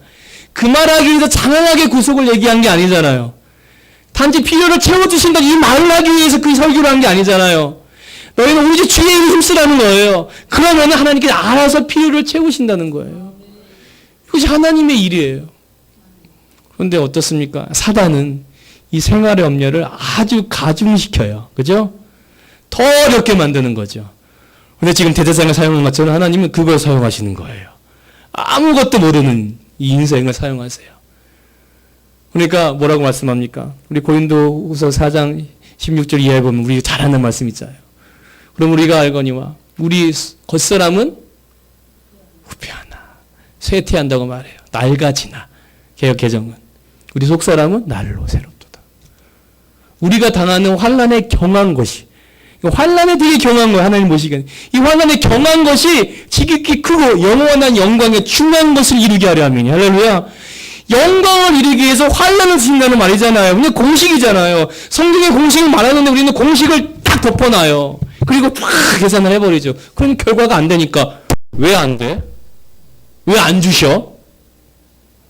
Speaker 1: 그 말하기 위해서 장황하게 구속을 얘기한 게 아니잖아요. 단지 필요를 채워주신다 이 말을 하기 위해서 그 설교를 한 게 아니잖아요. 너희는 오직 주의 이름을 힘쓰라는 거예요. 그러면 하나님께서 알아서 필요를 채우신다는 거예요. 이것이 하나님의 일이에요. 그런데 어떻습니까? 사단은 이 생활의 염려를 아주 가중시켜요. 그죠? 더 어렵게 만드는 거죠. 근데 지금 대제사장을 사용한 것처럼 하나님은 그걸 사용하시는 거예요. 아무것도 모르는 이 인생을 사용하세요. 그러니까 뭐라고 말씀합니까? 우리 고린도후서 4장 16절 이하에 보면 우리 잘하는 말씀 있잖아요. 그럼 우리가 알거니와 우리 겉사람은 후패하나 쇠퇴한다고 말해요. 낡아지나 개역 개정은 우리 속사람은 날로 새롭도다. 우리가 당하는 환난에 경한 것이 환난에 되게 경한 거예요. 하나님 보시기에는 이 환난에 경한 것이 지극히 크고 영원한 영광에 중요한 것을 이루게 하려 함이니 할렐루야. 영광을 이루기 위해서 환난을 주신다는 말이잖아요. 그냥 공식이잖아요. 성경의 공식을 말하는데 우리는 공식을 딱 덮어놔요. 그리고 쫙 계산을 해버리죠. 그럼 결과가 안 되니까 왜 안 돼? 왜 안 주셔?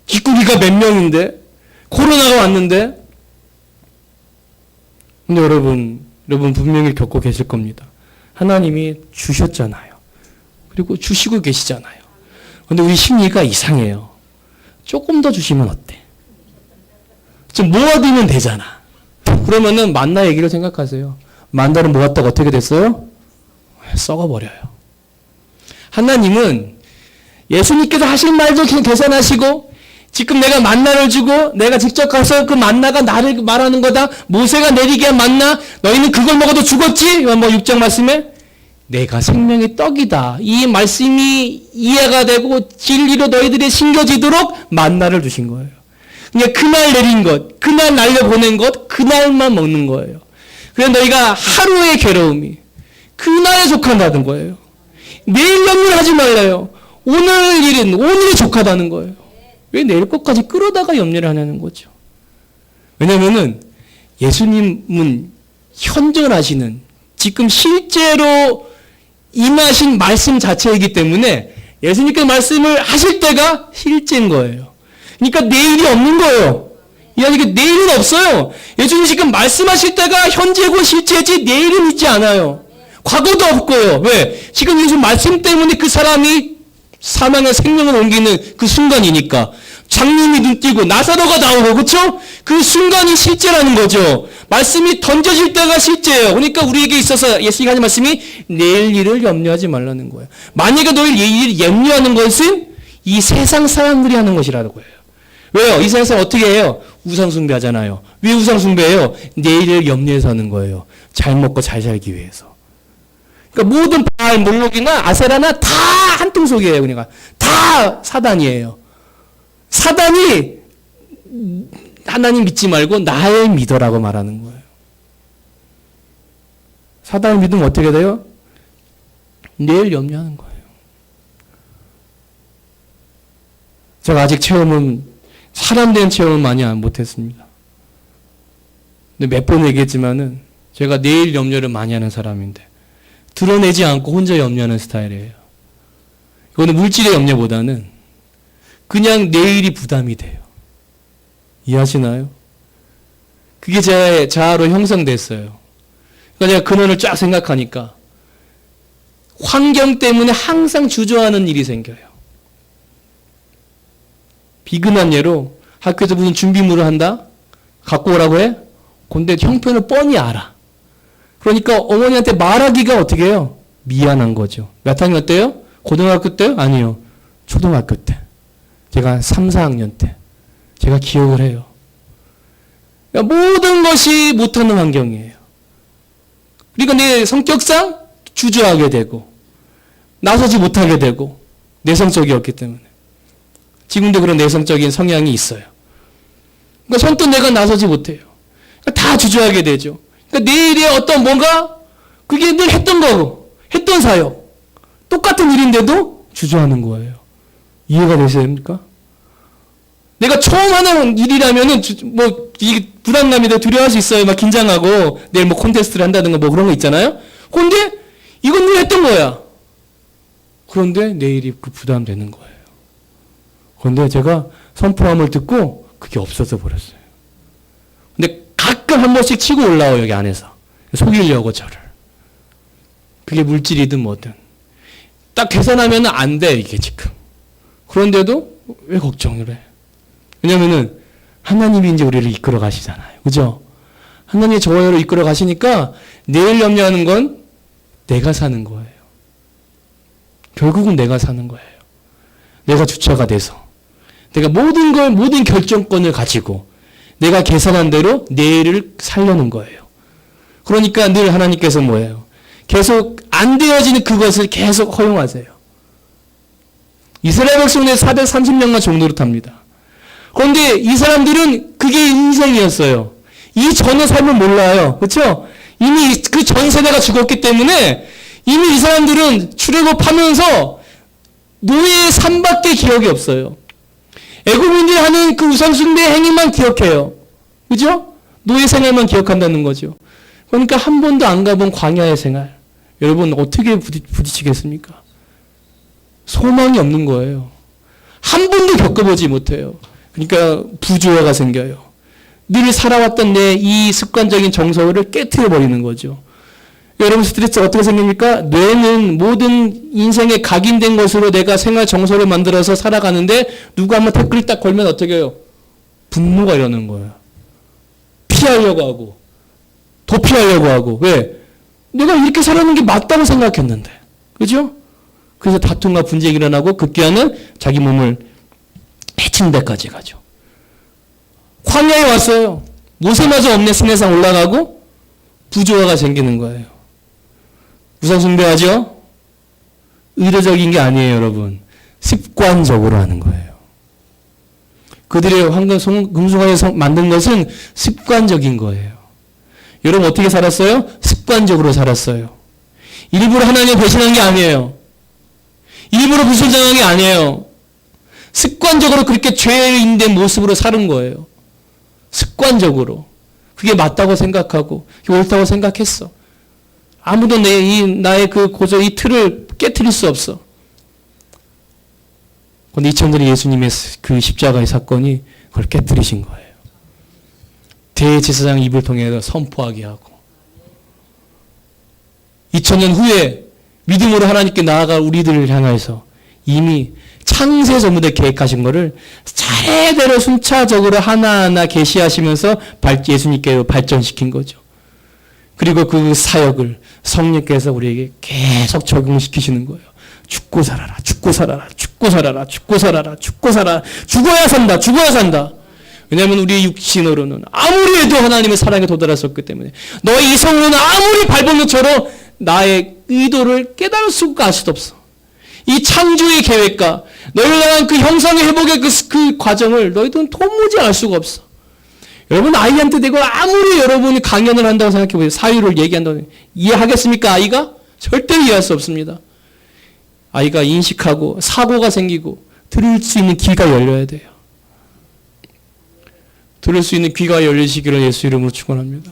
Speaker 1: 기꾸기가 몇 명인데? 코로나가 왔는데? 근데 여러분 분명히 겪고 계실 겁니다. 하나님이 주셨잖아요. 그리고 주시고 계시잖아요. 근데 우리 심리가 이상해요. 조금 더 주시면 어때? 좀 모아두면 되잖아. 그러면은 만나 얘기를 생각하세요. 만나를 모았다가 어떻게 됐어요? 썩어버려요. 하나님은 예수님께서 하신 말도 계산하시고 지금 내가 만나를 주고 내가 직접 가서 그 만나가 나를 말하는 거다. 모세가 내리게 한 만나 너희는 그걸 먹어도 죽었지? 요한복음 6장 말씀에 내가 생명의 떡이다. 이 말씀이 이해가 되고 진리로 너희들이 심겨지도록 만나를 주신 거예요. 그러니까 그날 내린 것, 그날 날려보낸 것, 그날만 먹는 거예요. 그래서 너희가 하루의 괴로움이 그날에 속한다는 거예요. 내일 염려를 하지 말래요. 오늘 일은 오늘에 속하다는 거예요. 왜 내일 것까지 끌어다가 염려를 하냐는 거죠. 왜냐면은 예수님은 현존하시는 지금 실제로 임하신 말씀 자체이기 때문에 예수님께서 말씀을 하실 때가 실제인 거예요. 그러니까 내일이 없는 거예요. 이게 내일은 없어요. 예수님 지금 말씀하실 때가 현재고 실제지 내일은 있지 않아요. 과거도 없고요. 왜? 지금 예수님 말씀 때문에 그 사람이 사망의 생명을 옮기는 그 순간이니까. 장님이 눈 뜨고 나사로가 나오고 그렇죠? 그 순간이 실제라는 거죠. 말씀이 던져질 때가 실제예요. 그러니까 우리에게 있어서 예수님이 하신 말씀이 내일 일을 염려하지 말라는 거예요. 만약에 너희 내일 염려하는 것은 이 세상 사람들이 하는 것이라고 해요. 왜요? 이 세상 사람 어떻게 해요? 우상 숭배하잖아요. 왜 우상 숭배해요? 내일을 염려해서 하는 거예요. 잘 먹고 잘 살기 위해서. 그러니까 모든 바알, 몰록이나 아세라나 다 한통속이에요. 그러니까 다 사단이에요. 사단이 하나님 믿지 말고 날 믿어라고 말하는 거예요. 사단을 믿으면 어떻게 돼요? 내일 염려하는 거예요. 제가 아직 사람 된 체험은 많이 못했습니다. 근데 몇 번 얘기했지만은 제가 내일 염려를 많이 하는 사람인데 드러내지 않고 혼자 염려하는 스타일이에요. 이거는 물질의 염려보다는 그냥 내일이 부담이 돼요. 이해하시나요? 그게 제 자아로 형성됐어요. 그러니까 제가 근원을 쫙 생각하니까 환경 때문에 항상 주저하는 일이 생겨요. 비근한 예로 학교에서 무슨 준비물을 한다? 갖고 오라고 해? 근데 형편을 뻔히 알아. 그러니까 어머니한테 말하기가 어떻게 해요? 미안한 거죠. 몇 학년 때요? 고등학교 때요? 아니요. 초등학교 때. 제가 3, 4학년 때. 제가 기억을 해요. 그러니까 모든 것이 못하는 환경이에요. 그러니까 내 성격상 주저하게 되고 나서지 못하게 되고 내성적이었기 때문에. 지금도 그런 내성적인 성향이 있어요. 그러니까 선뜻 내가 나서지 못해요. 그러니까 다 주저하게 되죠. 그러니까 내일의 어떤 뭔가 그게 늘 했던 거고 했던 사역 똑같은 일인데도 주저하는 거예요. 이해가 되십니까? 내가 처음 하는 일이라면은 뭐 이게 부담감이 더 두려워할 수 있어요. 막 긴장하고 내일 뭐 콘테스트를 한다든가 뭐 그런 거 있잖아요. 근데 이건 늘 했던 거야. 그런데 내일이 그 부담되는 거예요. 그런데 제가 선포함을 듣고 그게 없어져 버렸어요. 근데 가끔 한 번씩 치고 올라와요, 여기 안에서. 속이려고 저를. 그게 물질이든 뭐든. 딱 계산하면 안 돼, 이게 지금. 그런데도 왜 걱정을 해? 왜냐면은 하나님이 이제 우리를 이끌어 가시잖아요. 그죠? 하나님이 저희로 이끌어 가시니까 내일 염려하는 건 내가 사는 거예요. 결국은 내가 사는 거예요. 내가 주체가 돼서. 내가 모든 결정권을 가지고 내가 계산한 대로 내일을 살려는 거예요. 그러니까 늘 하나님께서 뭐예요? 계속 안 되어지는 그것을 계속 허용하세요. 이스라엘 백성의 430명만 종로를 탑니다. 그런데 이 사람들은 그게 인생이었어요. 이 전의 삶을 몰라요. 그렇죠? 이미 그 전 세대가 죽었기 때문에 이미 이 사람들은 출애굽하면서 노예의 삶밖에 기억이 없어요. 애굽인들이 하는 그 우상숭배 행위만 기억해요. 그죠? 노예 생활만 기억한다는 거죠. 그러니까 한 번도 안 가본 광야의 생활. 여러분 어떻게 부딪히겠습니까? 소망이 없는 거예요. 한 번도 겪어보지 못해요. 그러니까 부조화가 생겨요. 늘 살아왔던 내 이 습관적인 정서를 깨트려버리는 거죠. 여러분 스트레스 어떻게 생깁니까? 뇌는 모든 인생에 각인된 것으로 내가 생활 정서를 만들어서 살아가는데 누가 한번 태클 딱 걸면 어떻게 해요? 분노가 일어나는 거예요. 피하려고 하고 도피하려고 하고. 왜? 내가 이렇게 살아가는 게 맞다고 생각했는데. 그죠? 그래서 다툼과 분쟁이 일어나고 급기야는 자기 몸을 해치는 데까지 가죠. 광야에 왔어요. 모세마저 없네 시내산 올라가고 부조화가 생기는 거예요. 우상 숭배하죠? 의도적인 게 아니에요, 여러분. 습관적으로 하는 거예요. 그들의 황금 금송아지 만든 것은 습관적인 거예요. 여러분 어떻게 살았어요? 습관적으로 살았어요. 일부러 하나님을 배신한 게 아니에요. 일부러 불순종한 게 아니에요. 습관적으로 그렇게 죄인된 모습으로 사는 거예요. 습관적으로. 그게 맞다고 생각하고 그게 옳다고 생각했어. 아무도 나의 그 고저 이 틀을 깨트릴 수 없어. 그런데 2000년에 예수님의 그 십자가의 사건이 그걸 깨트리신 거예요. 대제사장 입을 통해서 선포하게 하고 2000년 후에 믿음으로 하나님께 나아갈 우리들을 향해서 이미 창세 전부터 계획하신 것을 차례대로 순차적으로 하나하나 계시하시면서 예수님께로 발전시킨 거죠. 그리고 그 사역을 성령께서 우리에게 계속 적용시키시는 거예요. 죽고 살아라, 죽고 살아라, 죽고 살아라, 죽고 살아라, 죽고 살아라. 죽어야 산다, 죽어야 산다. 왜냐하면 우리의 육신으로는 아무리 해도 하나님의 사랑에 도달할 수 없기 때문에 너의 이성으로는 아무리 밟은 것처럼 나의 의도를 깨달을 수가 알 수도 없어. 이 창조의 계획과 너희를 향한 그 형상의 회복의 그 과정을 너희들은 도무지 알 수가 없어. 여러분 아이한테 대고 아무리 여러분이 강연을 한다고 생각해 보세요. 사유를 얘기한다고 이해하겠습니까? 아이가? 절대 이해할 수 없습니다. 아이가 인식하고 사고가 생기고 들을 수 있는 귀가 열려야 돼요. 들을 수 있는 귀가 열리시기를 예수 이름으로 축원합니다.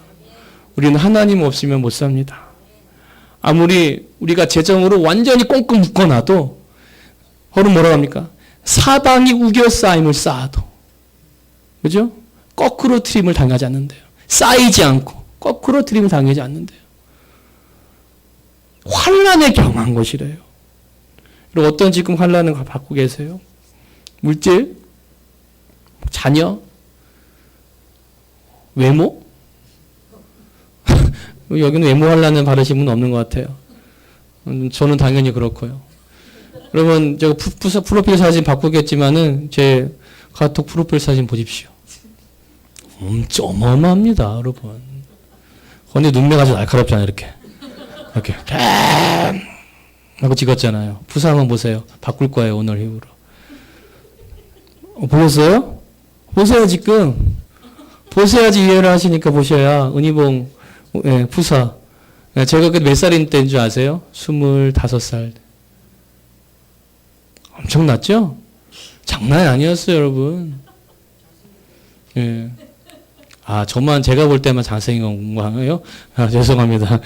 Speaker 1: 우리는 하나님 없으면 못 삽니다. 아무리 우리가 재정으로 완전히 꽁꽁 묶어놔도 허는 뭐라고 합니까? 사방이 우겨싸임을 쌓아도 그죠? 거꾸로 트림을 당하지 않는데요. 쌓이지 않고 거꾸로 트림을 당하지 않는데요. 환난에 경한 것이래요. 그리고 어떤 지금 환난을 받고 계세요? 물질? 자녀? 외모? 여기는 외모 환난을 받으신 분 없는 것 같아요. 저는 당연히 그렇고요. 여러분, 제가 프로필 사진 바꾸겠지만은 제 카톡 프로필 사진 보십시오. 엄청 어마어마합니다, 여러분. 근데 눈매가 아주 날카롭잖아요, 이렇게. 이렇게. 하고 찍었잖아요. 부사 한번 보세요. 바꿀 거예요, 오늘 이후로. 보셨어요? 보세요, 지금. 보셔야지 이해를 하시니까 보셔야 은희봉 부사. 제가 그 몇 살인 때인 줄 아세요? 25살. 엄청났죠? 장난이 아니었어요, 여러분. 예. 아, 저만 제가 볼 때만 잘생긴 건가요? 아, 죄송합니다.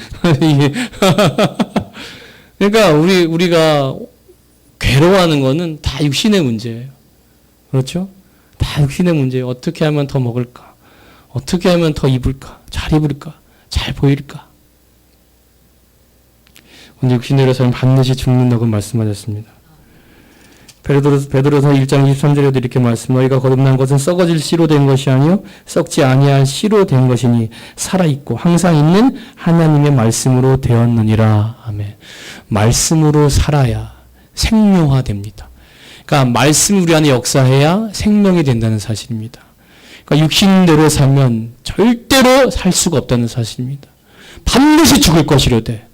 Speaker 1: 그러니까 우리가 괴로워하는 거는 다 육신의 문제예요. 그렇죠? 다 육신의 문제예요. 어떻게 하면 더 먹을까? 어떻게 하면 더 입을까? 잘 입을까? 잘 보일까? 근데 육신으로 사람 반드시 죽는다고 말씀하셨습니다. 베드로서 1장 23절에도 이렇게 말씀, 너희가 거듭난 것은 썩어질 씨로 된 것이 아니요 썩지 아니할 씨로 된 것이니 살아있고 항상 있는 하나님의 말씀으로 되었느니라. 아멘. 말씀으로 살아야 생명화됩니다. 그러니까 말씀이 우리 안에 역사해야 생명이 된다는 사실입니다. 그러니까 육신대로 살면 절대로 살 수가 없다는 사실입니다. 반드시 죽을 것이로되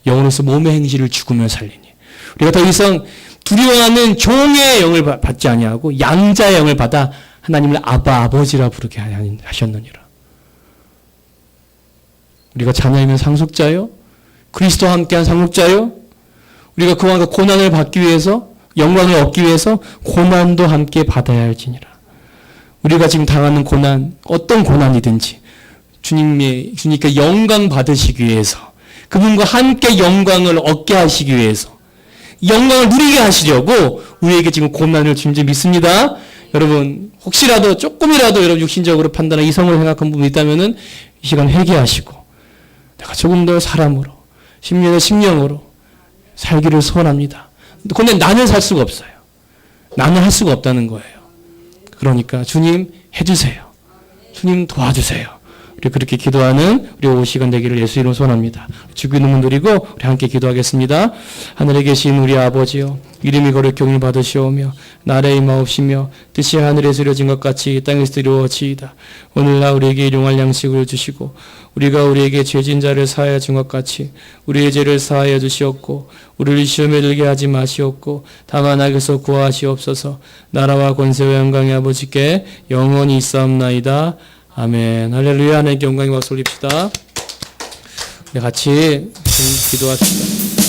Speaker 1: 영으로서 몸의 행실을 죽으며 살리니 우리가 더 이상 두려워하는 종의 영을 받지 아니하고 양자의 영을 받아 하나님을 아버지라 부르게 하셨느니라. 우리가 자녀이면 상속자요, 그리스도와 함께한 상속자요, 우리가 그와 고난을 받기 위해서 영광을 얻기 위해서 고난도 함께 받아야 할지니라. 우리가 지금 당하는 고난, 어떤 고난이든지 주님께 영광 받으시기 위해서 그분과 함께 영광을 얻게 하시기 위해서, 영광을 누리게 하시려고 우리에게 지금 고난을 주는 줄 믿습니다. 여러분, 혹시라도 조금이라도 여러분 육신적으로 판단하고 이성으로 생각한 부분이 있다면은 이 시간 회개하시고, 내가 조금 더 사람으로, 심령의 심령으로 살기를 소원합니다. 근데 나는 살 수가 없어요. 나는 할 수가 없다는 거예요. 그러니까 주님 해주세요. 주님 도와주세요. 우리 그렇게 기도하는 우리 오후 시간 되기를 예수 이름으로 소원합니다. 주기 눈물 드리고 우리 함께 기도하겠습니다. 하늘에 계신 우리 아버지여, 이름이 거룩히 경을 받으시오며 나라의 임하옵시며 뜻이 하늘에서 이루어진 것 같이 땅에서 이루어지이다. 오늘날 우리에게 일용할 양식을 주시고 우리가 우리에게 죄진 자를 사하여 준 것 같이 우리의 죄를 사하여 주시옵고 우리를 시험에 들게 하지 마시옵고 다만 악에서 구하시옵소서. 나라와 권세와 영광의 아버지께 영원히 있사옵나이다. 아멘. 할렐루야. 하나님께 영광의 박수 올립시다. 네, 같이 기도합시다.